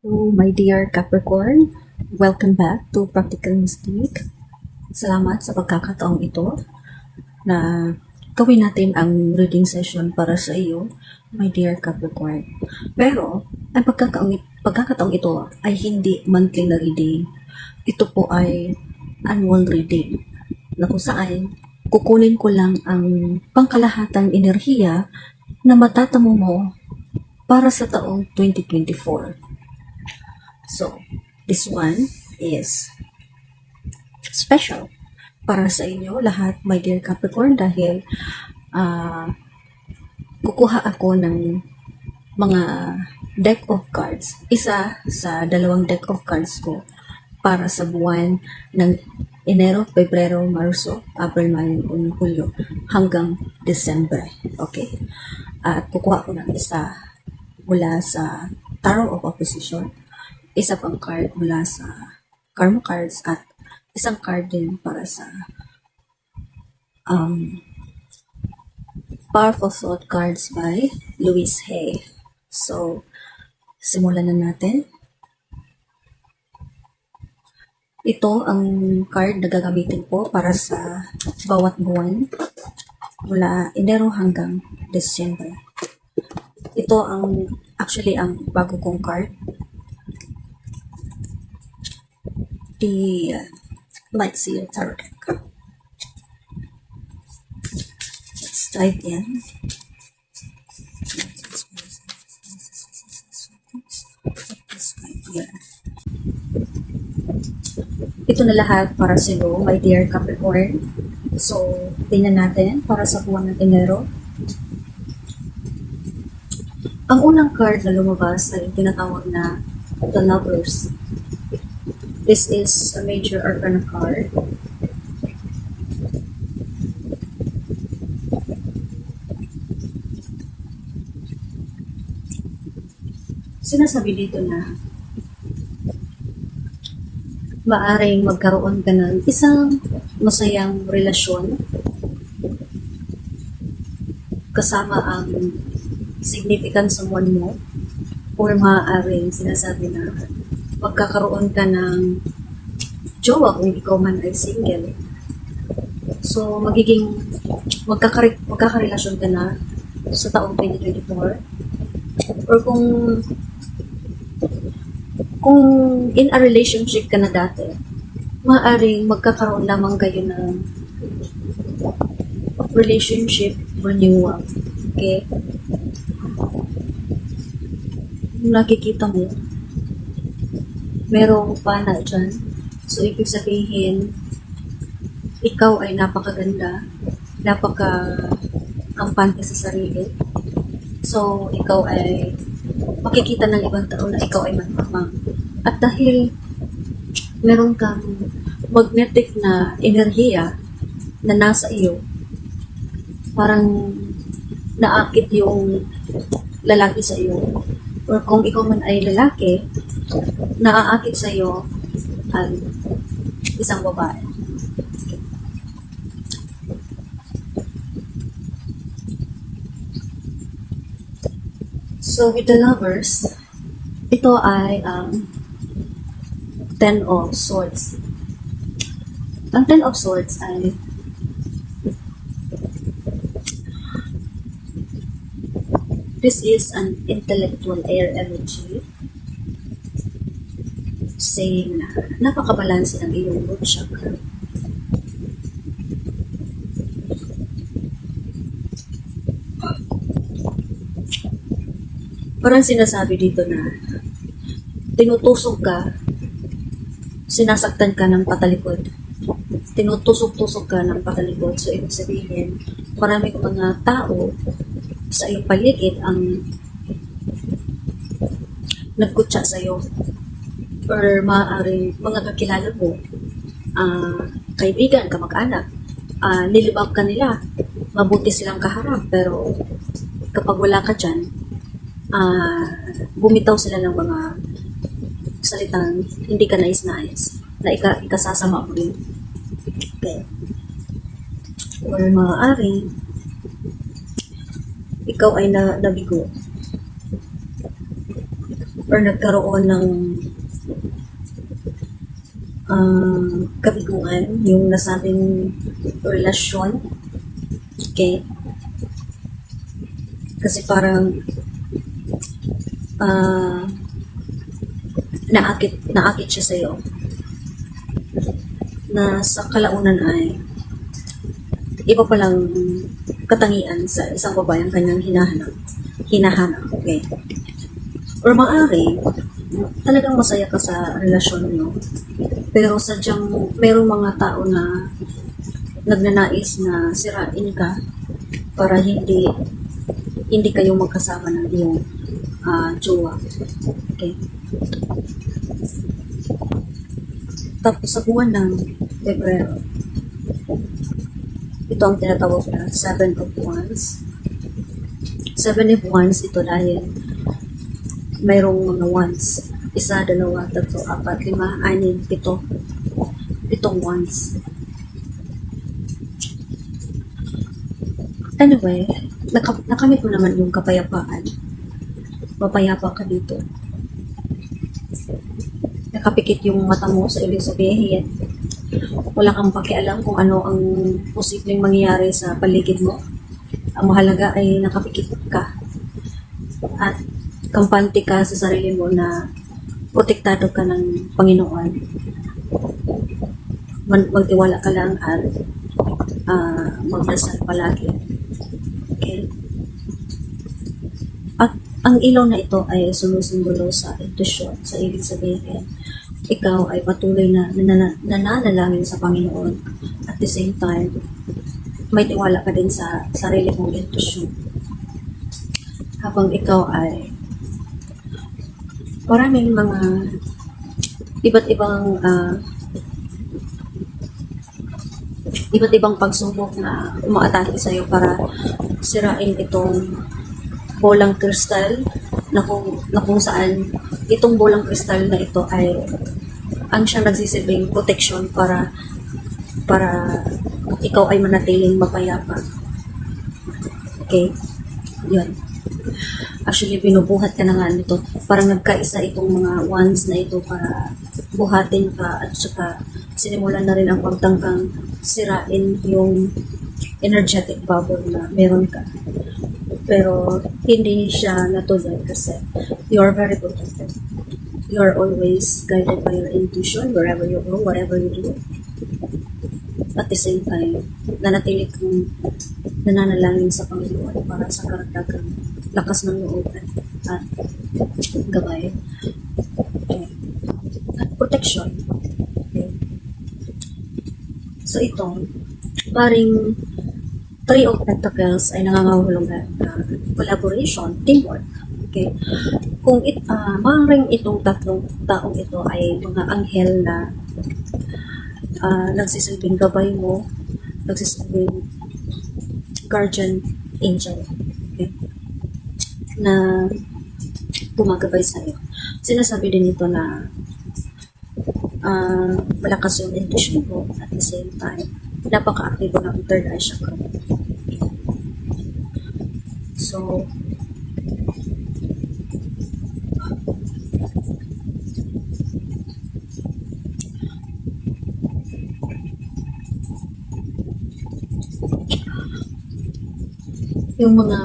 Hello, my dear Capricorn. Welcome back to Practical Mystique. Salamat sa pagkakataong ito na gawin natin ang reading session para sa iyo, my dear Capricorn. Pero, ang pagkakataong ito ay hindi monthly na reading. Ito po ay annual reading na kung saan kukunin ko lang ang pangkalahatang enerhiya na matatamo mo para sa taong 2024. So, this one is special para sa inyo lahat, my dear Capricorn, dahil kukuha ako ng mga deck of cards. Isa sa dalawang deck of cards ko para sa buwan ng Enero, Pebrero, Marso, April, Mayo, Junio, Hulyo hanggang December. Okay? At kukuha ko ng isa mula sa Tarot of Opposition, isa pang card mula sa Karma Cards, at isang card din para sa Powerful Thought Cards by Louise Hay. So, simulan na natin. Ito ang card na gagamitin ko para sa bawat buwan mula Enero hanggang December. Ito ang bago kong card. The Light Seer Tarot deck. Let's dive in. Ito na lahat para sa iyo, my dear Capricorn. So, tingnan natin para sa buwan ng Enero. Ang unang card na lumabas ay tinatawag na The Lovers. This is a major arcana card. Sinasabi dito na maaring magkaroon ka ng isang masayang relasyon kasama ang significant someone mo, or maaaring sinasabi na magkakaroon ka ng jowa kung ikaw man ay single. So, magiging magkakarelasyon ka na sa taong 2024. Or kung in a relationship ka na dati, maaaring magkakaroon lamang kayo ng relationship renewal. Okay? Nakikita mo, merong pana dyan. So, ibig sabihin, ikaw ay napakaganda, napaka-kampante sa sarili. So, ikaw ay makikita ng ibang tao na ikaw ay matapang. At dahil meron kang magnetic na enerhiya na nasa iyo, parang naakit yung lalaki sa iyo. Or kung ikaw man ay lalaki, naaakit sa iyo ang isang babae. So, with the Lovers, ito ay Ten of Swords. Ang Ten of Swords ay this is an intellectual air energy saying na napakabalanse ng iyong root chakra. Parang sinasabi dito na tinutusok ka, sinasaktan ka ng patalikod. Tinutusok-tusok ka ng patalikod. So, ibig sabihin, marami mga tao sa iyong paligid ang nagkutsa sa iyo, or maaaring mga kakilala mo, kaibigan, kamag-anak, nilibag ka nila, mabuti silang kaharap, pero kapag wala ka dyan, bumitaw sila ng mga salitang hindi ka nais-nais na ikasasama mo rin. Okay. Or maaaring ikaw ay nabigo or nagkaroon ng kabiguan yung nasabing relasyon. Okay? Kasi parang naakit siya sa'yo na sa kalaunan ay iba palang katangian sa isang babae ang kanyang hinahanap. Okay? Or maaari talagang masaya ka sa relasyon niyo, pero sadyang mayroong mga tao na nagnanais na sirain ka para hindi kayo magkasama ng iyong jowa. Okay? Tapos sa buwan ng Pebrero, ito ang tinatawag na 7 of Wands. 7 of Wands ito dahil mayroong mga wands. 1, 2, 3, 4, 5, 6, 7. Pitong wands. Anyway, nakamit mo naman yung kapayapaan. Mapayapa ka dito. Nakapikit yung mata mo sa ibig sabihin. Wala kang pakialam kung ano ang posibleng mangyayari sa paligid mo. Ang mahalaga ay nakapikit ka. At kampante ka sa sarili mo na protektado ka ng Panginoon. Magtiwala ka lang at magdasal palagi. Okay? At ang ilaw na ito ay sumusimbolo sa intuition, sa ibig sabihin, ikaw ay patuloy na nananalangin sa Panginoon. At the same time, may tiwala ka din sa sarili mong intuition. Habang ikaw ay maraming mga iba't ibang pagsubok na umaatake sa iyo para sirain itong bolang kristal na kung saan itong bolang kristal na ito ay ang siyang nagsisilbing protection para ikaw ay manatiling mapayapa. Okay? Yun. Actually, binubuhat ka na nga nito. Parang nagkaisa itong mga wands na ito para buhatin ka at saka sinimulan na rin ang pagtangkang sirain yung energetic bubble na meron ka. Pero hindi siya natuloy kasi you are very protected. You are always guided by your intuition wherever you go, whatever you do. At the same time, nanatili kang nananalangin sa Panginoon para sa karagdagang lakas ng loob at gabay. Okay. At protection. Okay. So ito, paring 3 of Pentacles ay nangangahulugan collaboration, teamwork. Okay. Kung maaaring itong tatlong taong ito ay mga anghel na nagsisilbing gabay mo, nagsisilbing guardian angel. Okay. Na gumagabay sa iyo. Sinasabi din ito na malakas yung intuition mo at the same time napaka-aktibo ng third eye chakra. So, yung mga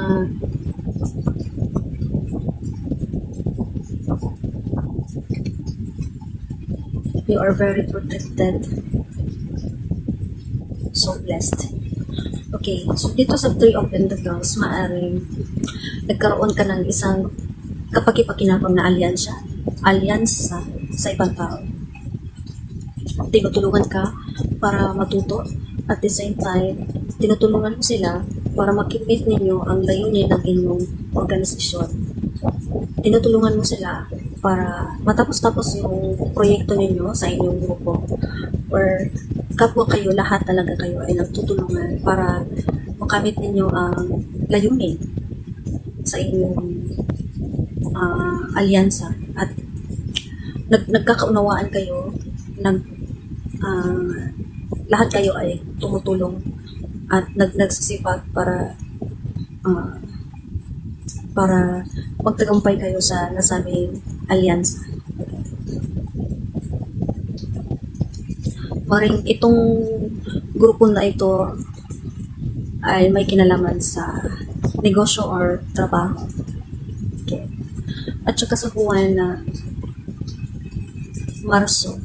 you are very protected. So blessed. Okay, so dito sa 3 of Pentacles, maaaring nagkaroon ka ng isang kapaki-pakinabang na alyansa sa ibang tao. Tinutulungan ka para matuto, at the same time, tinutulungan mo sila para makimit ninyo ang layunin ng inyong organisasyon. Tinutulungan mo sila para matapos-tapos yung proyekto ninyo sa inyong grupo, or kapwa kayo, lahat talaga kayo ay nagtutulungan para makamit ninyo ang layunin sa inyong alyansa, at nagkakaunawaan kayo, lahat kayo ay tumutulong at nagsisipag para magtagumpay kayo sa nasabing alyansa. Maring itong grupo na ito ay may kinalaman sa negosyo or trabaho. Okay. At saka sa buwan na Marso,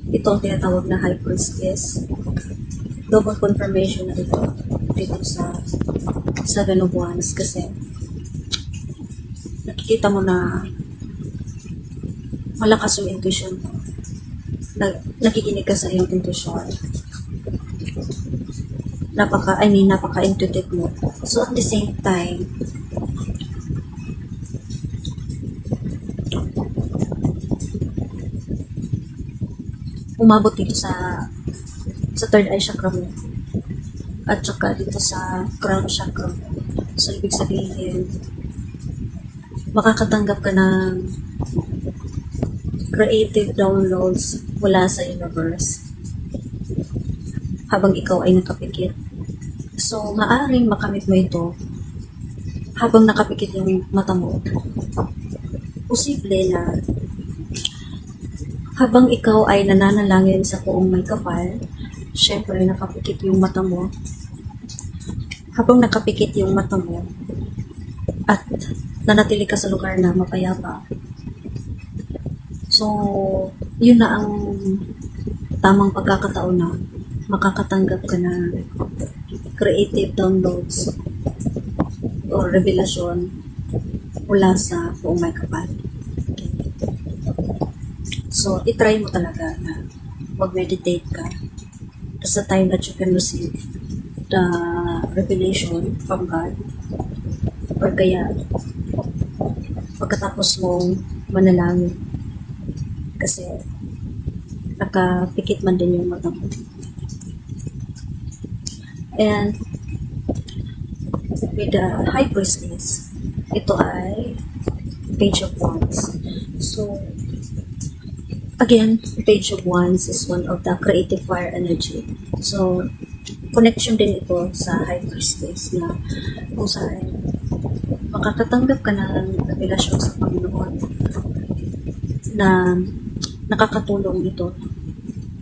ito ang tinatawag na high priestess. Double confirmation na ito dito sa 7 of Wands kasi nakikita mo na malakas yung intuition mo. Nakikinig ka sa iyong intuition. Napaka-intuitive mo. So at the same time, umabot dito sa third eye chakra mo at saka dito sa crown chakra mo. So ibig sabihin, makakatanggap ka ng creative downloads mula sa universe habang ikaw ay nakapikit. So maaaring makamit mo ito habang nakapikit yung mata mo. Posible na habang ikaw ay nananalangin sa Poong May Kapal, syempre nakapikit yung mata mo. Habang nakapikit yung mata mo at nanatili ka sa lugar na mapayapa, so yun na ang tamang pagkakataon na makakatanggap ka ng creative downloads o revelasyon mula sa Poong May Kapal. So, itry mo talaga na mag-meditate ka. That's the time that you can receive the revelation from God. Or kaya, pagkatapos mong manalangin. Kasi, nakapikit man din yung mata mo. And, with the high priestess, ito ay Page of Wands. So, again, Page of Wands is one of the creative fire energy. So, connection din ito sa High Priestess na kung saan makakatanggap ka ng relasyon sa Panginoon na nakakatulong ito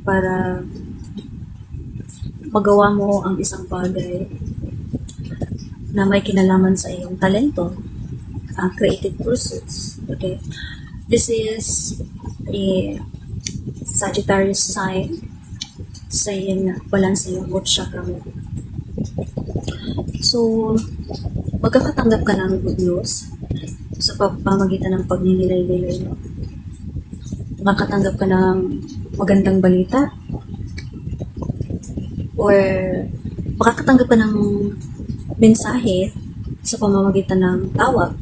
para magawa mo ang isang bagay na may kinalaman sa iyong talento, creative pursuits. Okay? This is a Sagittarius sign saying na balance sa iyong root chakra mo. So, magkakatanggap ka ng good news sa pamamagitan ng pagninilay-nilay mo. Makakatanggap ka ng magandang balita or makakatanggap ka ng mensahe sa pamamagitan ng tawag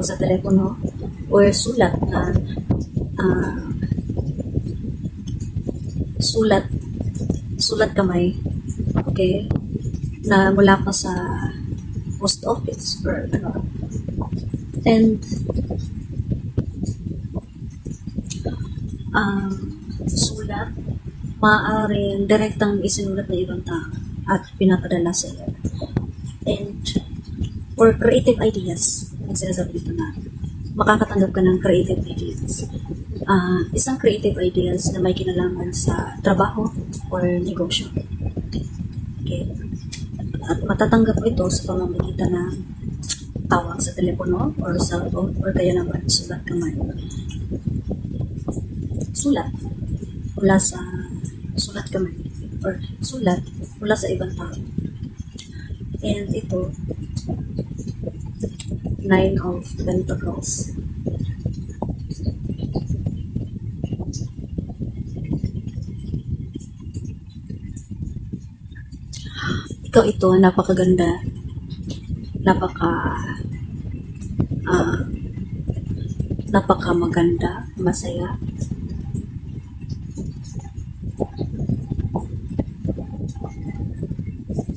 sa telepono or sulat na sulat kamay, okay, na mula pa sa post office or ano. And sulat maaaring direktang isinulat ng ibang tao at pinapadala sa iyo. And or creative ideas, ang sinasabi dito na makakatanggap ka ng creative ideas. Isang creative ideas na may kinalaman sa trabaho or negosyo. Okay. At matatanggap mo ito sa pamamagitan ng tawag sa telepono or cellphone or kaya naman sulat kamay. Sulat mula sa sulat kamay or sulat mula sa ibang tao. And ito, 9 of Pentacles. Ikaw ito, napakaganda, napaka maganda, masaya.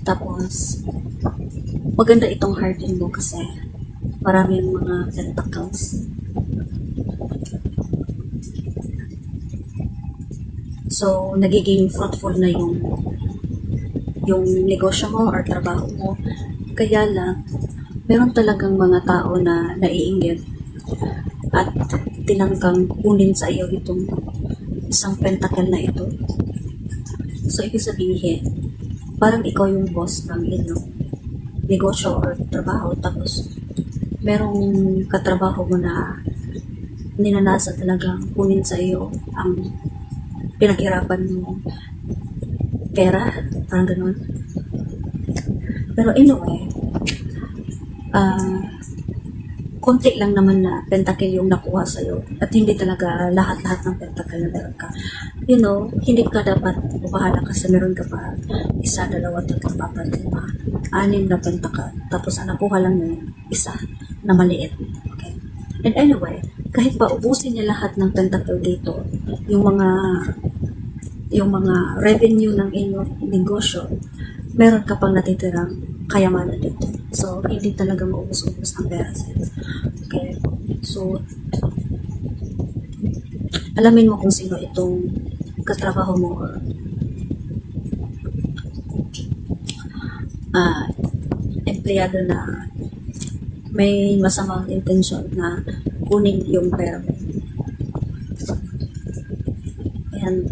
Tapos, maganda itong hearting mo kasi maraming mga pentacles. So, nagiging fruitful na yung yung negosyo mo or trabaho mo. Kaya lang, meron talagang mga tao na naiinggit at tinangkang kunin sa iyo itong isang pentacle na ito. So, ibig sabihin, parang ikaw yung boss ng inyong negosyo or trabaho, tapos merong katrabaho mo na ninanasa talagang kunin sa iyo ang pinaghirapan mo pera, parang ganun. Pero anyway, konti lang naman na pentacle yung nakuha sa'yo at hindi talaga lahat-lahat ng pentacle na meron ka. You know, hindi ka dapat bahala kasi meron ka pa 1, 2, 3, 4, 5, 6 na pentacle. Tapos ang nakuha lang na isa na maliit. Okay? And anyway, kahit pa ubusin niya lahat ng pentacle dito, yung mga revenue ng inyong negosyo, meron ka pang natitirang kayamanan dito. So, hindi talaga maubos-ubos ang pera sa'yo. Okay? So, alamin mo kung sino itong katrabaho mo or empleyado na may masamang intensyon na kunin yung pera mo. Ayan,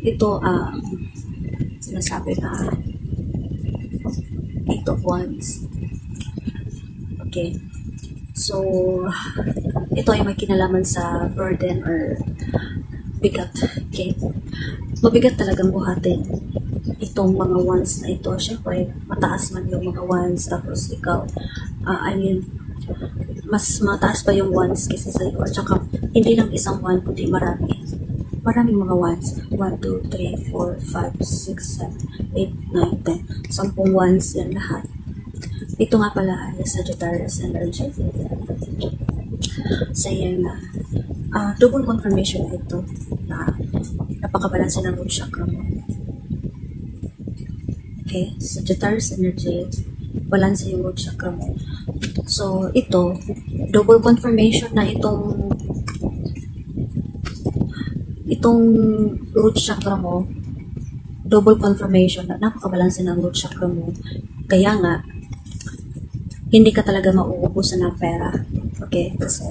ito sinasabi na 8 of Wands. Okay. So, ito ay may kinalaman sa burden or bigat. Okay. Mabigat talagang buhatin itong mga wands na ito. Siyempre, mataas man yung mga wands, tapos ikaw, mas mataas pa yung wands kaysa sa iyo. At saka, hindi lang isang wand, kundi marami. Maraming mga wands. 1, 2, 3, 4, 5, 6, 7, 8, 9, 10. 10 wands yan lahat. Ito nga pala ay Sagittarius energy. Sayang na double confirmation na ito na napakabalanse ng root chakra mo. Okay, Sagittarius energy, balanse yung root chakra mo. So, ito, double confirmation na itong root chakra mo, double confirmation na napakabalanse ng root chakra mo. Kaya nga, hindi ka talaga mauubusan ng pera. Okay? Kasi,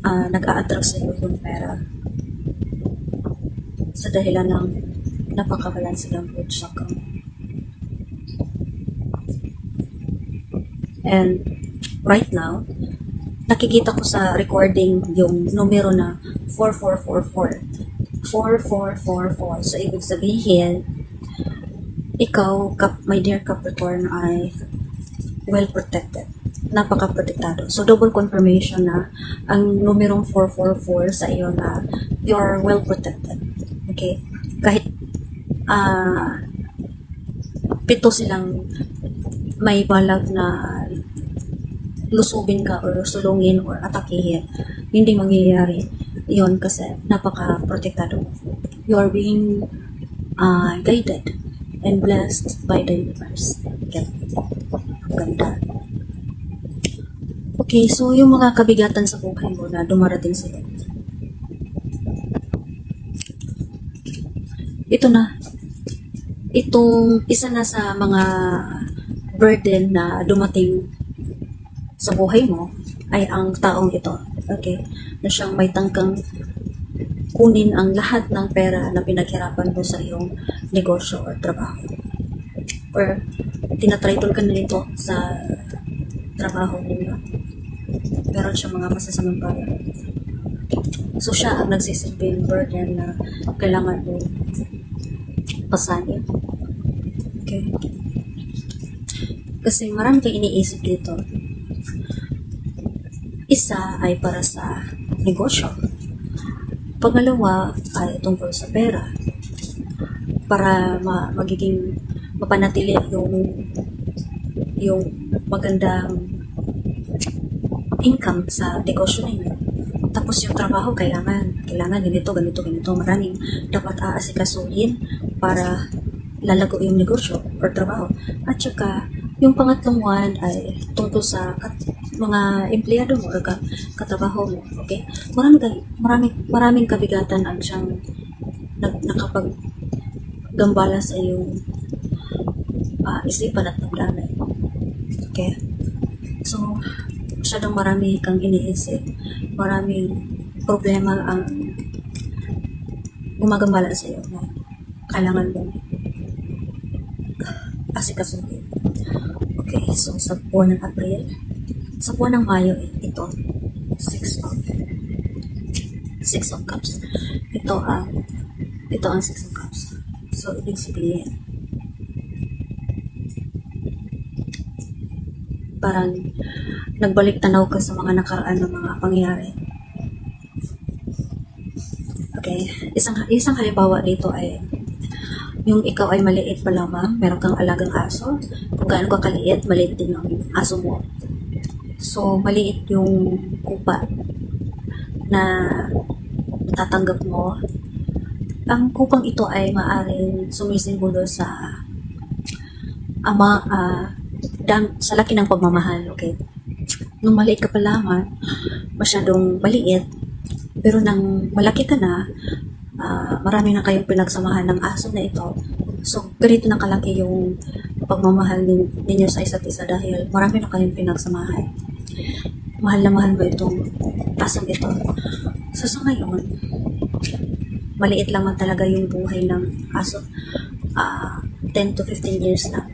nag-a-attract sa iyo yung pera sa dahilan ng napakabalanse ng root chakra mo. And, right now, nakikita ko sa recording yung numero na 4444. 4444. So, ibig sabihin, ikaw, my dear Capricorn, ay well protected. Napaka-protektado. So, double confirmation na ang numerong 444 sa iyo na you're well protected. Okay? Kahit 7 silang may balag na lusubin ka or sulungin or atakihin, hindi mangyayari yon kasi napaka-protektado. You are being guided and blessed by the universe. Okay. Ganda. Okay, so yung mga kabigatan sa buhay mo na dumarating sa iyo. Ito na. Itong isa na sa mga burden na dumating sa buhay mo ay ang taong ito. Okay? Na siyang may tangkang kunin ang lahat ng pera na pinaghirapan mo sa iyong negosyo or trabaho. Or tinatritle ka na nito sa trabaho ninyo. Meron siyang mga masasamang bagay. So siya ang nagsisilbing burden na kailangan mo pasanin. Okay? Kasi marami kang iniisip dito. Isa ay para sa negosyo. Pangalawa ay tungkol sa pera. Para magiging mapanatili yung magandang income sa negosyo ninyo. Tapos yung trabaho, kailangan ganito. Maraming dapat aasikasuhin para lalago yung negosyo or trabaho. At saka, yung pangatlong one ay tungkol sa mga empleyado mo or katrabaho mo. Okay? Maraming kabigatan ang siyang gambala sa iyong isipan at damdamin. Okay? So, masyadong marami kang iniisip. Maraming problema ang gumagambala sa iyo na kailangan mo asikasuhin. Okay, so sa buwan ng April, sa buwan ng Mayo, ito, Six of Cups. Ito ang Six of Cups. So, ibig sabihin, parang nagbalik tanaw ka sa mga nakaraan ng mga pangyayari. Okay, isang halimbawa dito ay yung ikaw ay maliit pa lamang, meron kang alagang aso, kung gaano ka kaliit, maliit din ang aso mo. So, maliit yung kupa na tatanggap mo. Ang kupang ito ay maaaring sumisimbolo sa sa laki ng pagmamahal, okay? Nung maliit ka pa lamang, masyadong maliit, pero nang malaki ka na, marami na kayong pinagsamahan ng aso na ito. So, ganito na kalaki yung pagmamahal ninyo sa isa't isa dahil marami na kayong pinagsamahan. Mahal na mahal ba itong asong ito? So, sa ngayon, maliit lang man talaga yung buhay ng aso. 10 to 15 years lang.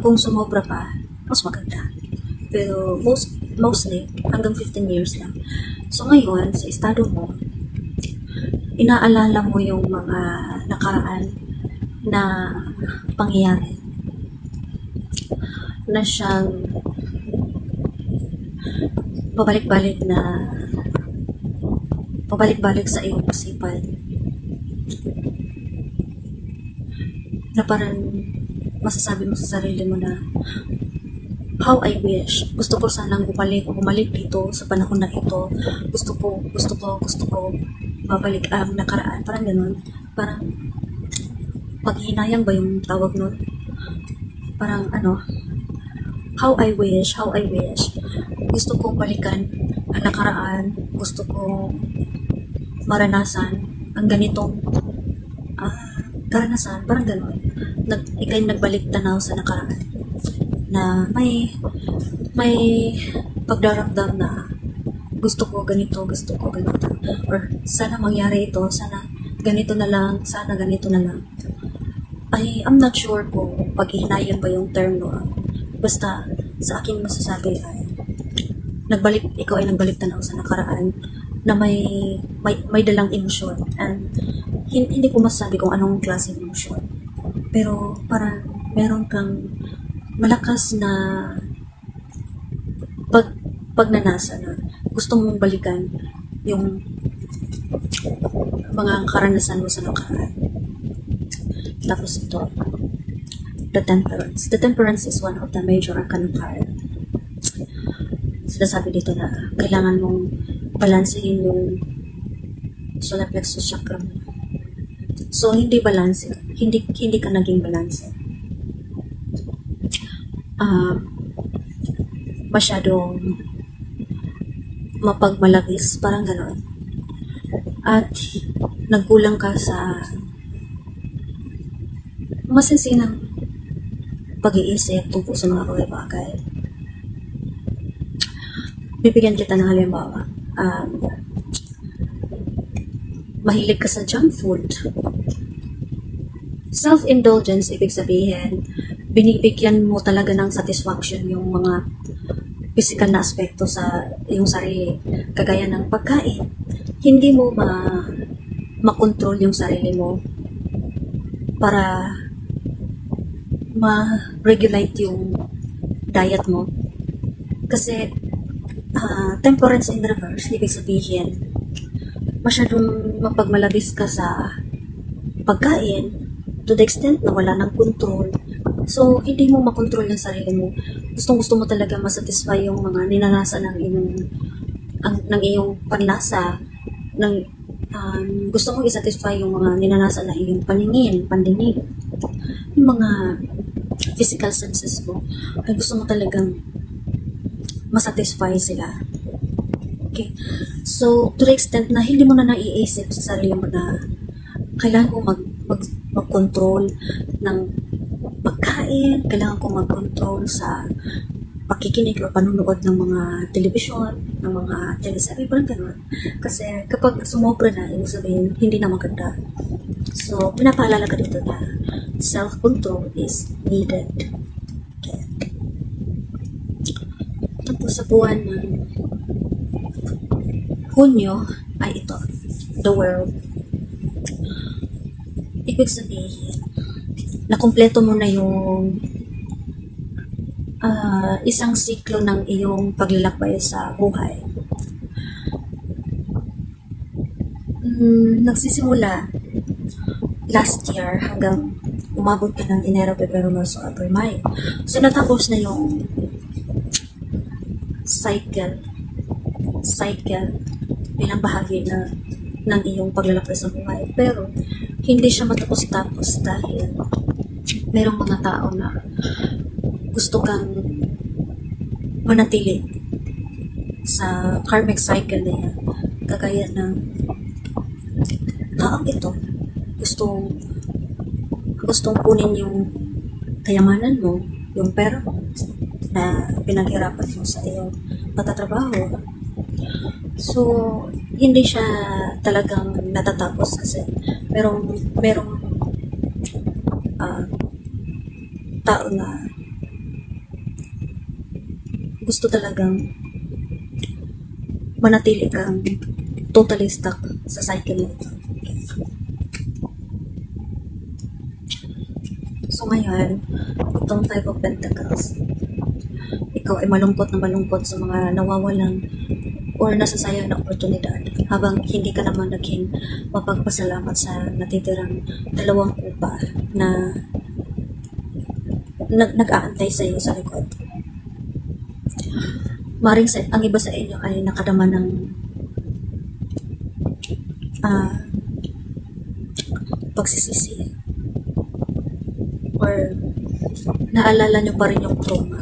Kung sumobra pa, mas maganda. Pero mostly, hanggang 15 years lang. So, ngayon, sa estado mo, inaalala mo yung mga nakaraan na pangyayari na siyang pabalik-balik sa iyong isipan na parang masasabi mo sa sarili mo na how I wish, gusto ko sanang bumalik dito sa panahon na ito, gusto ko babalik ang nakaraan, parang ganun, parang paghinayang ba yung tawag nun? Parang how I wish, gusto kong balikan ang nakaraan, gusto kong maranasan ang ganitong karanasan, parang gano'n. Ikay nagbalik tanaw sa nakaraan na may pagdaramdam na gusto ko ganito, or sana mangyari ito, sana ganito na lang, I'm not sure kung paghihinayan ba yung term no. Basta sa akin masasabi ay ikaw ay nagbalik tanaw sa nakaraan na may dalang emosyon, and hindi ko masasabi kung anong klase ng emosyon, pero parang meron kang malakas na pagnanasa na gusto mong balikan yung mga karanasan mo sa nakaraan. Tapos ito, the Temperance. The Temperance is one of the major arcana card. Sinasabi dito na kailangan mong balansehin yung solar plexus chakra mo. So, hindi balanse. Hindi ka naging balanse. Masyadong mapagmalagis, parang gano'n. At nagkulang ka sa masinsinang pag-iisip tungkol sa mga bagay-bagay. Bibigyan kita ng halimbawa. Mahilig ka sa junk food. Self-indulgence, ibig sabihin, binibigyan mo talaga ng satisfaction yung mga physical na aspekto sa iyong sarili. Kagaya ng pagkain. Hindi mo makontrol yung sarili mo para ma-regulate yung diet mo. Kasi temperance in reverse, ibig sabihin, masyadong mapagmalabis ka sa pagkain to the extent na wala ng control. So, hindi mo makontrol yung sarili mo. Gusto mo talaga masatisfy yung mga ninanasa ng iyong panlasa. Gusto mo isatisfy yung mga ninanasa ng iyong pandinig. Yung mga physical senses mo. Ay gusto mo talagang masatisfy sila. Okay? So, to the extent na hindi mo na naiisip sa sarili mo na kailangan ko mag-control ng pagkain, kailangan ko mag-control sa pakikinig o panunood ng mga telebisyon, ng mga teleserye, parang gano'n. Kasi kapag sumobra na, ibig sabihin, hindi na maganda. So, pinapaalala ka dito na self-control is needed. Okay. Tapos sa buwan ng Hunyo ay ito, the world. Ibig sabihin, nakumpleto mo na yung isang siklo ng iyong paglalakbay sa buhay. Nagsisimula last year hanggang umabot ka ng Enero, Pebrero, Marso, April, May. So, natapos na yung cycle bilang bahagi ng iyong paglalakbay sa buhay. Pero, hindi siya matapos-tapos dahil merong mga tao na gusto kang manatili sa karmic cycle na yan. Kagaya ng taong ito, gustong kunin yung kayamanan mo, yung pera mo, na pinaghirapan mo sa iyong pagtatrabaho. So, hindi siya talagang natatapos kasi merong tao na gusto talagang manatili kang totally stuck sa cycle na ito. So ngayon, itong Five of Pentacles, ikaw ay malungkot na malungkot sa mga nawawalang or nasasayang na oportunidad habang hindi ka naman naging mapagpasalamat sa natitirang dalawang kupa na nag-aantay sa iyo sa likod. Maring ang iba sa inyo ay nakadama ng pagsisisi or naalala nyo pa rin yung trauma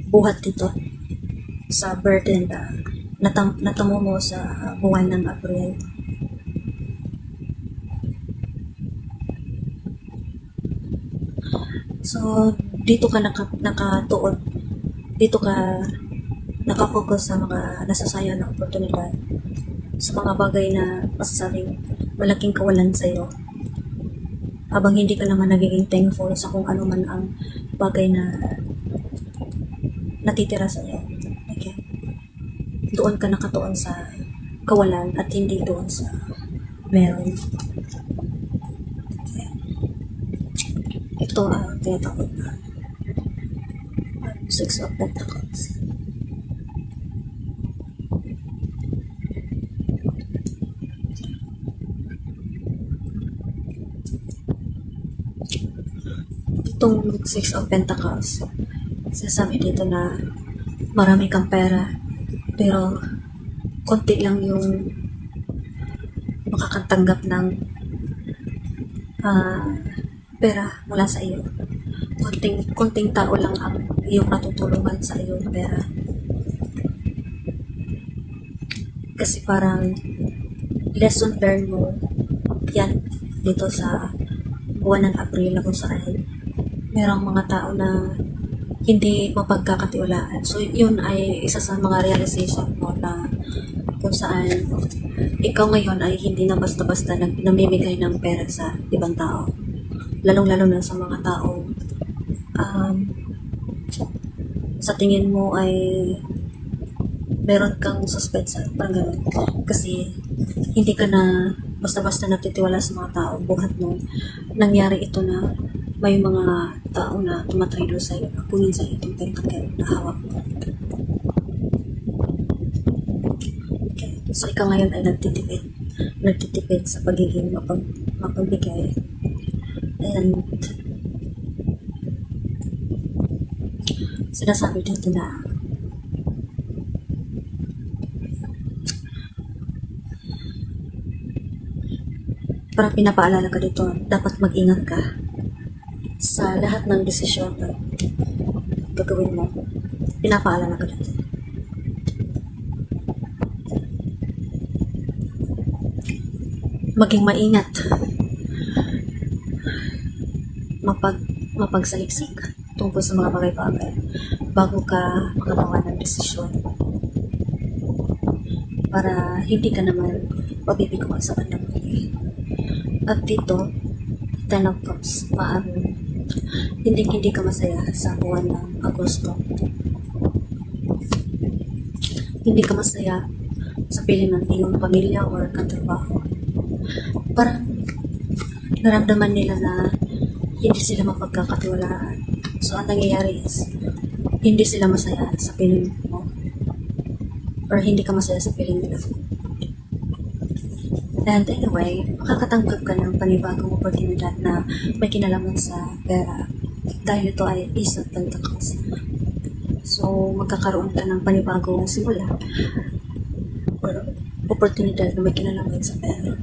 buhat dito sa burden na natamo mo sa buwan ng April. So, dito ka nakatuon, dito ka nakafocus sa mga nasasayang na oportunidad, sa mga bagay na masasabing malaking kawalan sa iyo, habang hindi ka naman nagiging thankful sa kung ano man ang bagay na natitira sa iyo. Okay. Doon ka nakatuon sa kawalan at hindi doon sa meron. Okay. Ito ang tinatawag na Six of Pentacles. Itong Six of Pentacles, sasabi dito na marami kang pera pero konti lang yung makakatanggap ng pera mula sa iyo. Konting tao lang ang iyong natutulungan sa iyong pera. Kasi parang lesson learned mo yan dito sa buwan ng April na kung saan merong mga tao na hindi mapagkakatiwalaan. So, yun ay isa sa mga realization mo na kung saan ikaw ngayon ay hindi na basta-basta namimigay ng pera sa ibang tao. Lalong-lalo na sa mga tao sa tingin mo ay meron kang suspensa, parang gano'n. Kasi hindi ka na basta-basta natitiwala sa mga tao. Buhat nung nangyari ito na may mga tao na tumatrader sa iyo, kunin sa iyo itong pentacle na hawak mo. Okay. So, ikaw ngayon ay nagtitipid sa pagiging mapagbigay. And sinasabi dito na parang pinapaalala ka dito, dapat mag-ingat ka sa lahat ng desisyon na gagawin mo. Pinapaalala ka dito. maging maingat, mapagsaliksik tungkol sa mga bagay-bagay bago ka makagawa ng desisyon para hindi ka naman mabibigo sa bandang huli. At dito, Ten of Cups, maaaring hindi ka masaya sa buwan ng Agosto. Hindi ka masaya sa piling ng iyong pamilya or katrabaho. Parang naramdaman nila na hindi sila mapagkakatiwalaan. So, ang nangyayari is, hindi sila masaya sa piling mo. Or hindi ka masaya sa piling nila. And anyway, makakatanggap ka ng panibagong oportunidad na may kinalaman sa pera. Dahil ito ay Ace of Pentacles. So, magkakaroon ka ng panibagong simula or oportunidad na may kinalaman sa pera.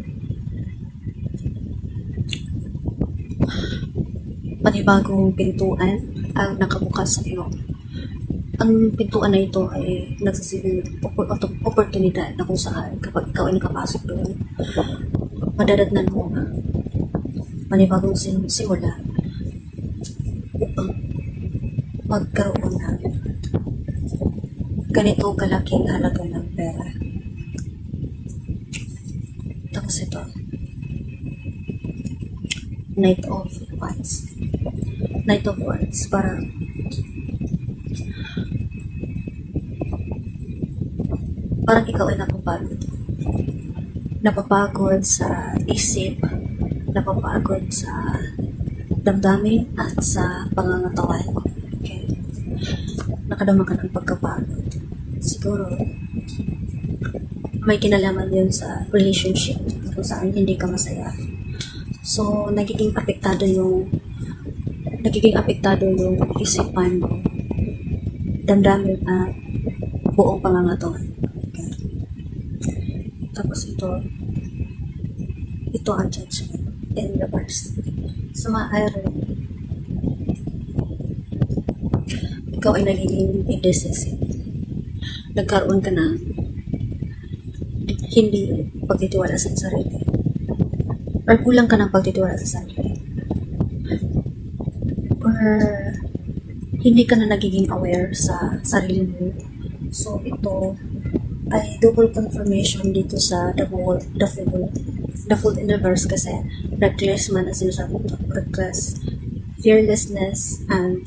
Panibagong pintuan ang nakabukas sa iyo. Ang pintuan na ito ay nagsasilbing oportunidad na kung saan kapag ikaw ay nakapasok doon, madadatnan mo panibagong simula upang magkaroon ng ganito kalaking halaga ng pera. Tapos ito, Knight of Wands. Knight of Wands, parang ikaw ay napapagod sa isip, napapagod sa damdamin at sa pangangatawan. Okay. Nakadama ka ng pagkapagod. Siguro, may kinalaman yun sa relationship kung saan hindi ka masaya. So, nagiging apektado yung isipan mo, damdamin at buong pangangatawan. Okay. Tapos ito ang Judgment in reverse. So, maaaring ikaw ay nagiging indecisive. Nagkaroon ka ng hindi pagtitiwala sa sarili. Or kulang ka ng pagtitiwala sa sarili. Or hindi ka na nagiging aware sa sarili mo. So, ito ay double confirmation dito sa the Fool in reverse kasi reckless man ang sinasabi ito. Reckless, fearlessness, and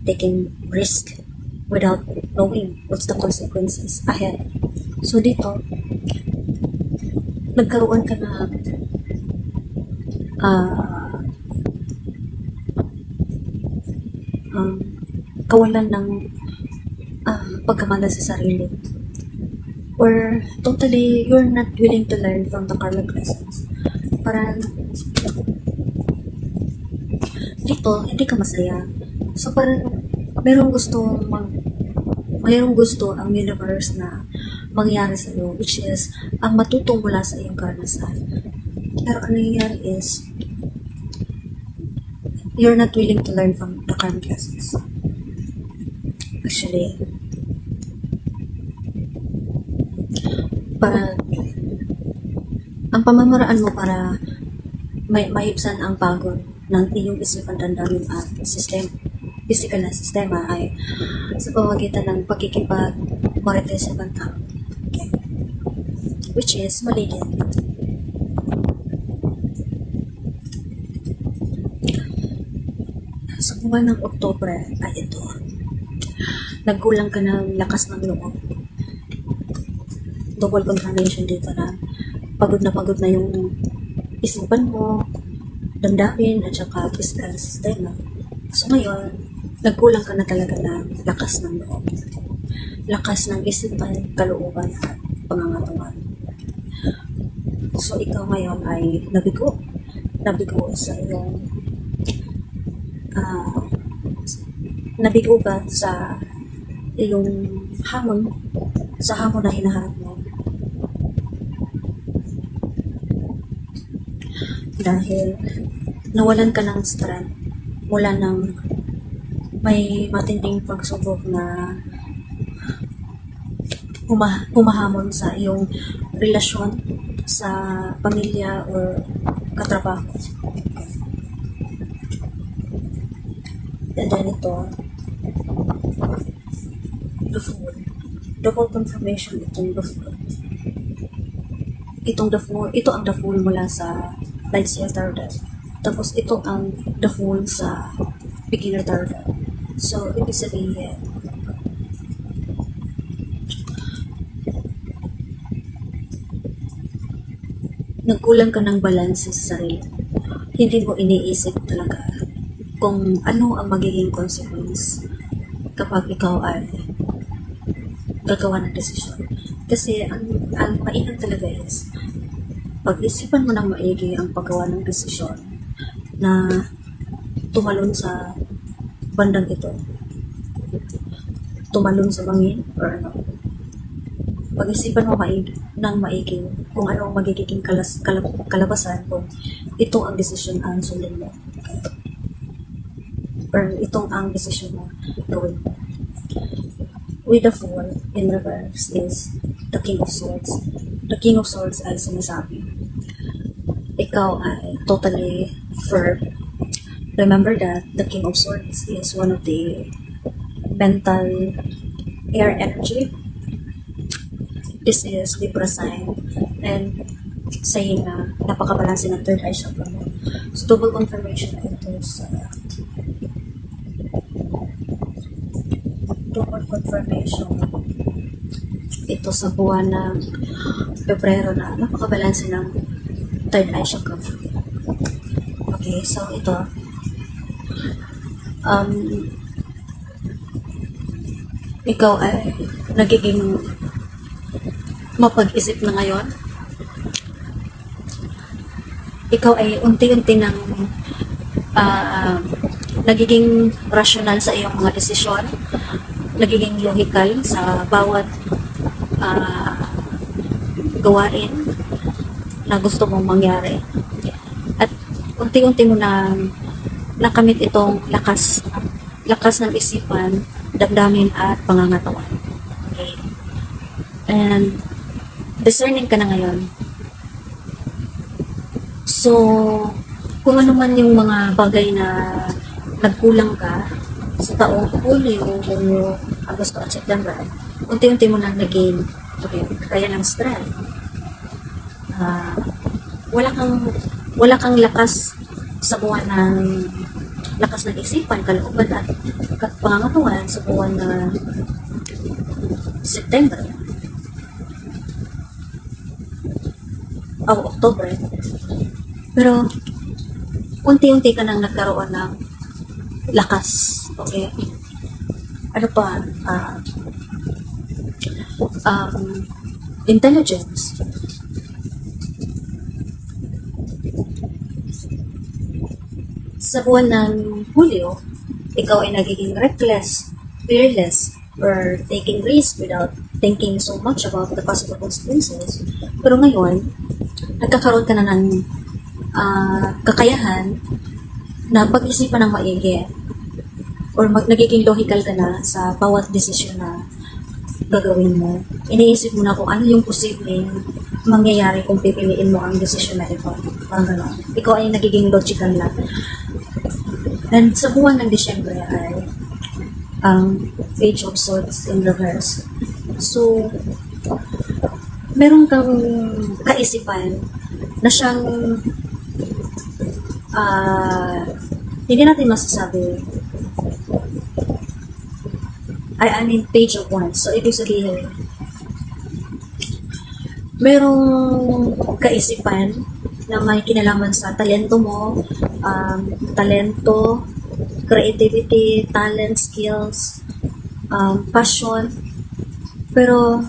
taking risk without knowing what's the consequences ahead. So, dito, nagkaroon ka na kawalan ng pagkamala sa sarili, or totally you're not willing to learn from the karmic lessons. Parang dito hindi ka masaya, so parang mayroong gusto ang universe na mangyari sa iyo, which is ang matutong mula sa iyong karanasan. Pero ang nangyayari is you're not willing to learn from the karmic lessons. Actually, para ang pamamaraan mo para maibsan ang pagod ng iyong isipan, damdamin at physical na sistema ay sa pamamagitan ng pagkikipag-marites sa ibang tao. Okay. Which is mali din. Sa buwan ng Oktubre ay ito, nagkulang ka ng lakas ng loob. Double confirmation dito na pagod na yung isipan mo, damdamin at saka physical sistema. So ngayon, nagkulang ka na talaga ng lakas ng loob, lakas ng isipan, kalooban at pangangatawan. So ikaw ngayon ay nabigo sa iyong nabigo ka sa iyong hamon na hinaharap mo. Dahil nawalan ka ng strength mula ng may matinding pagsubok na humahamon sa iyong relasyon sa pamilya or katrabaho. And then ito, the Fool. Double confirmation itong the Fool. Ito ang the Fool mula sa Light Sail Tarot deck. Tapos ito ang the Fool sa Beginner Tarot deck. So, ibig sabihin, nagkulang ka ng balance sa sarili. Hindi mo iniisip talaga kung ano ang magiging consequence kapag ikaw ay gagawa ng desisyon. Kasi ang mainam talaga is pag-isipan mo ng maigi ang paggawa ng desisyon na tumalon sa bandang ito. Tumalon sa bangin or ano. Pag-isipan mo ng maigi kung ano ang magiging kalabasan kung ito ang desisyon ang sundin mo. Okay? Or itong ang desisyon mo gawin mo. With the Fool in reverse is the King of Swords. The King of Swords ay sinasabi, ikaw ay totally firm. Remember that the King of Swords is one of the mental air energy. This is Libra sign and saying na napakabalanse ng third eye chakra mo. So, double confirmation na ito sa double confirmation ito sa buwan ng Pebrero na napakabalanse ng third eye chakra. Okay, so ito ikaw ay nagiging mapag-isip na ngayon. Ikaw ay unti-unti nang nagiging rational sa iyong mga desisyon, nagiging logical sa bawat gawain na gusto mong mangyari. At unti-unti mo na nakamit itong lakas ng isipan, damdamin at pangangatawan. Okay. And discerning ka na ngayon. So, kung ano man yung mga bagay na nagkulang ka sa taong Hulyo, Hunyo, Agosto at September, unti-unti mo nang nag-gain. Okay, kaya ng strength. Wala kang lakas sa buwan ng lakas ng isipan, kalooban at pangangatawan sa buwan na September o October. Pero unti-unti ka nang nagkaroon ng lakas. Okay? Ano pa? Intelligence. Sa buwan ng Hulyo, ikaw ay nagiging reckless, fearless, or taking risk without thinking so much about the possible consequences. Pero ngayon, nagkakaroon ka na ng kakayahan na pag-isipan ng maigi or nagiging logical ka na sa bawat desisyon na gagawin mo. Iniisip mo na kung ano yung posibleng mangyayari kung pipiliin mo ang desisyon na ito. Parang gano'n. Ikaw ay nagiging logical na. And sa buwan ng Disyembre ay ang Page of Swords in reverse. So, meron kang kaisipan na siyang hindi natin masasabi. I mean, Page of Wands. So, ibig sabihin, merong kaisipan na may kinalaman sa talento mo, creativity, talent, skills, passion. Pero,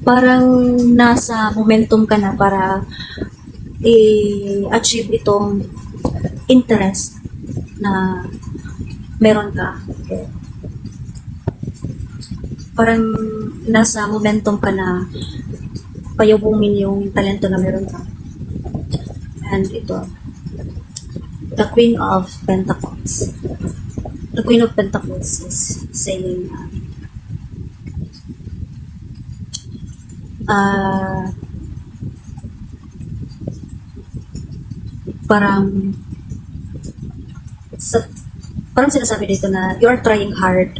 parang nasa momentum ka na para i-achieve itong interest na meron ka. Okay. Parang nasa momentum ka na payubungin yung talento na meron ka. And ito, the Queen of Pentacles. The Queen of Pentacles is saying ah, parang sa, parang sinasabi dito na you're trying hard.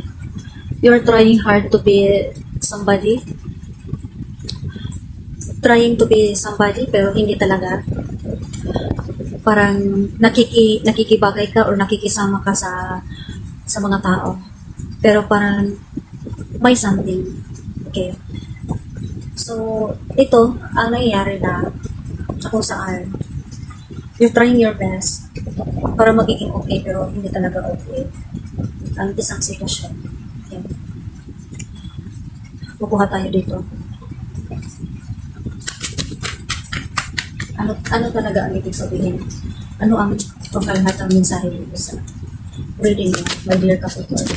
You're trying hard to be somebody. Trying to be somebody pero hindi talaga. Parang nakikibagay ka or nakikisama ka sa mga tao. Pero parang may something. Okay. So, ito ang nangyayari na kung saan you're trying your best para magiging okay pero hindi talaga okay ang isang sitwasyon. Okay. Kukuha tayo dito. Ano talaga ang ibig sabihin? Ano ang pangkalahatang mensahe dito sa reading niya, my dear Capricorn?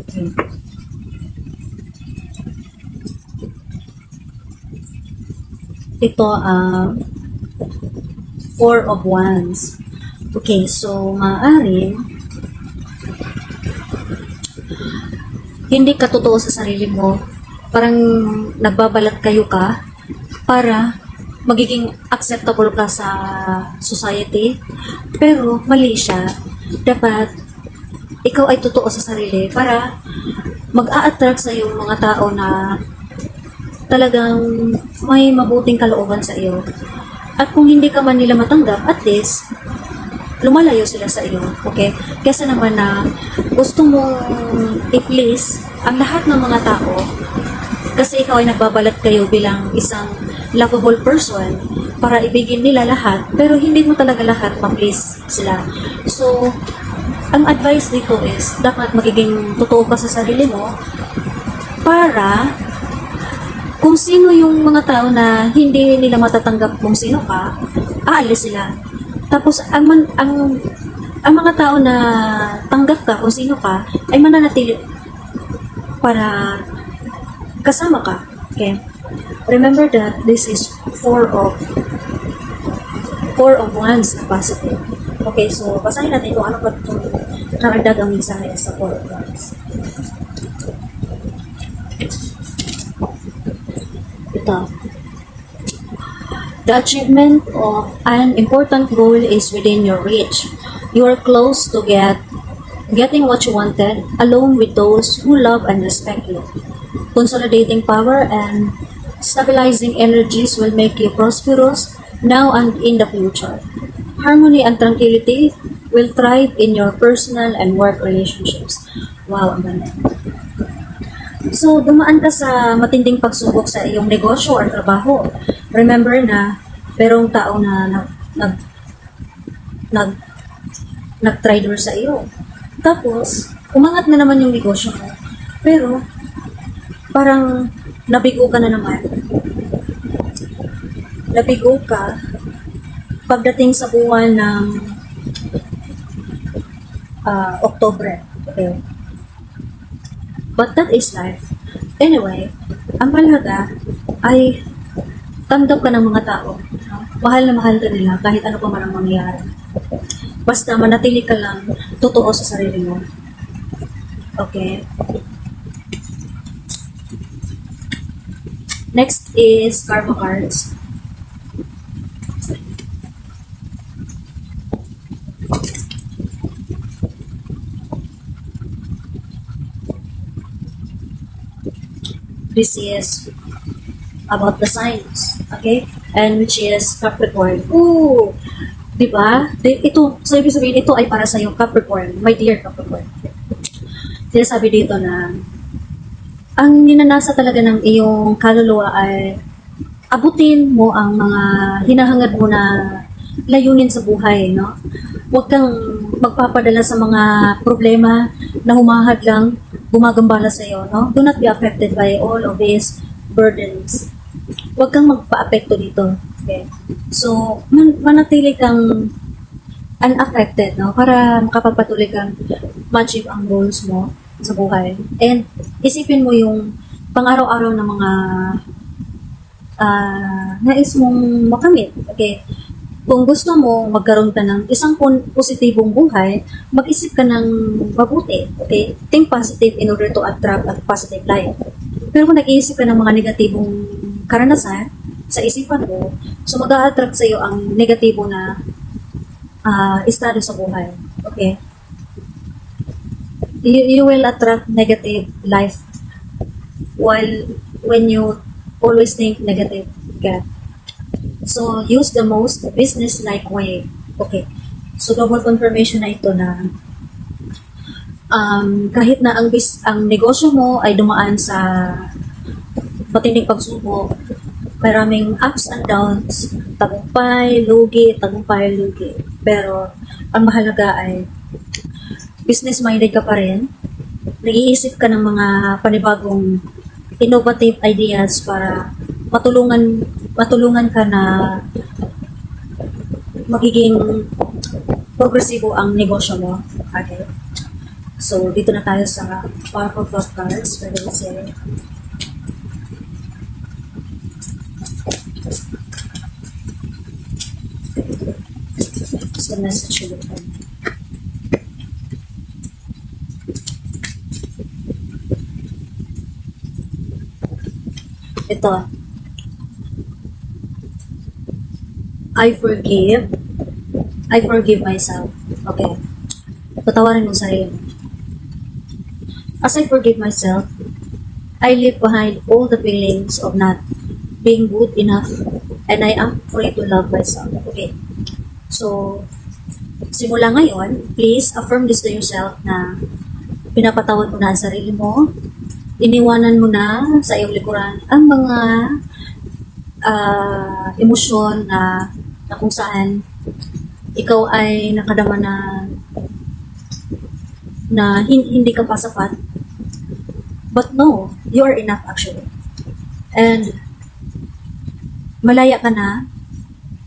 Okay. Ito, Four of Wands. Okay, so maaaring hindi ka totoo sa sarili mo. Parang nagbabalat kayo ka para magiging acceptable ka sa society. Pero mali siya. Dapat ikaw ay totoo sa sarili para mag-a-attract sa iyo mga tao na talagang may mabuting kalooban sa iyo. At kung hindi ka man nila matanggap, at least lumalayo sila sa iyo, okay? Kesa naman na gusto mong i-please ang lahat ng mga tao kasi ikaw ay nagbabalat kayo bilang isang lovable person para ibigin nila lahat pero hindi mo talaga lahat ma-please sila. So, ang advice dito is dapat magiging totoo ka sa sarili mo para kung sino yung mga tao na hindi nila matatanggap kung sino ka, aalis sila. Tapos, ang mga tao na tanggap ka kung sino ka, ay mananatili para kasama ka. Okay? Remember that this is four of Wands na positive. Okay, so basahin natin kung ano pa itong karagdag ang mensahe sa Four of Wands. Ito. The achievement of an important goal is within your reach. You are close to getting what you wanted, along with those who love and respect you. Consolidating power and stabilizing energies will make you prosperous now and in the future. Harmony and tranquility will thrive in your personal and work relationships. Wow, ang ganda. So, dumaan ka sa matinding pagsubok sa iyong negosyo or trabaho. Remember na merong tao na nag-trader sa iyo. Tapos, umangat na naman yung negosyo mo. Pero, parang nabigo ka na naman. Nabigo ka pagdating sa buwan ng Oktubre. Okay. But that is life. Anyway, ang mahalaga ay tanggap ka ng mga tao. Mahal na mahal ka nila kahit ano pa man ang mangyayari. Basta manatili ka lang totoo sa sarili mo. Okay? Next is Karma Cards. This is about the signs, okay? And which is Capricorn. Ooh! Diba? Ito, so ibig sabihin, ito ay para sa yung Capricorn, my dear Capricorn. Sinasabi dito na ang ninanasa talaga ng iyong kaluluwa ay abutin mo ang mga hinahangad mo na layunin sa buhay, no? Huwag kang magpapadala sa mga problema na humahad lang, gumagambala sa iyo, no? Do not be affected by all of these burdens. Huwag kang magpa-apekto dito. Okay? So, manatili kang unaffected, no? Para makapagpatuloy kang ma-achieve ang goals mo sa buhay. And isipin mo yung pang-araw-araw na mga nais mong makamit. Okay? Kung gusto mo magkaroon ka ng isang positibong buhay, mag-isip ka ng mabuti. Okay? Think positive in order to attract a positive life. Pero kung nag-iisip ka ng mga negatibong karanasan sa isipan mo, so mag-a-attract sa iyo ang negatibo na estado sa buhay. Okay? You will attract negative life while when you always think negative. Okay? So, use the most business-like way. Okay. So, double confirmation na ito na kahit na ang negosyo mo ay dumaan sa matinding pagsubok, maraming ups and downs, tagumpay, lugi. Pero, ang mahalaga ay business-minded ka pa rin, nag-iisip ka ng mga panibagong innovative ideas para matulungan ka na magiging progresibo ang negosyo mo. Okay. So, dito na tayo sa powerful thought cards. Pwede mo say, what's the message you look for? Ito. I forgive myself. Okay. Patawarin mo sarili. As I forgive myself, I leave behind all the feelings of not being good enough and I am free to love myself. Okay. So, simula ngayon, please affirm this to yourself na pinapatawad mo na ang sarili mo, iniwanan mo na sa iyong likuran ang mga emosyon na kung saan ikaw ay nakadama na hindi ka pa sapat. But no, you are enough actually. And malaya ka na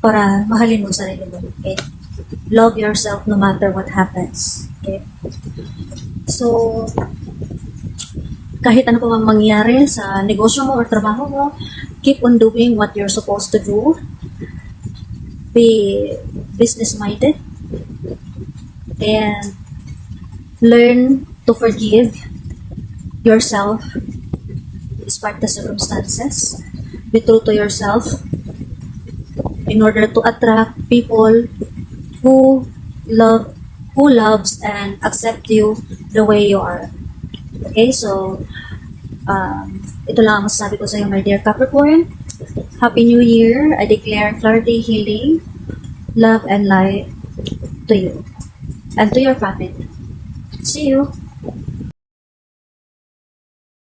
para mahalin mo sarili mo. Okay? Love yourself no matter what happens. Okay? So, kahit ano pa mang mangyari sa negosyo mo or trabaho mo, keep on doing what you're supposed to do. Be business-minded and learn to forgive yourself despite the circumstances. Be true to yourself in order to attract people who loves and accept you the way you are. Okay, so ito lang ang masasabi ko sa iyo, my dear Capricorn. Happy New Year. I declare clarity, healing, love, and light to you and to your family. See you.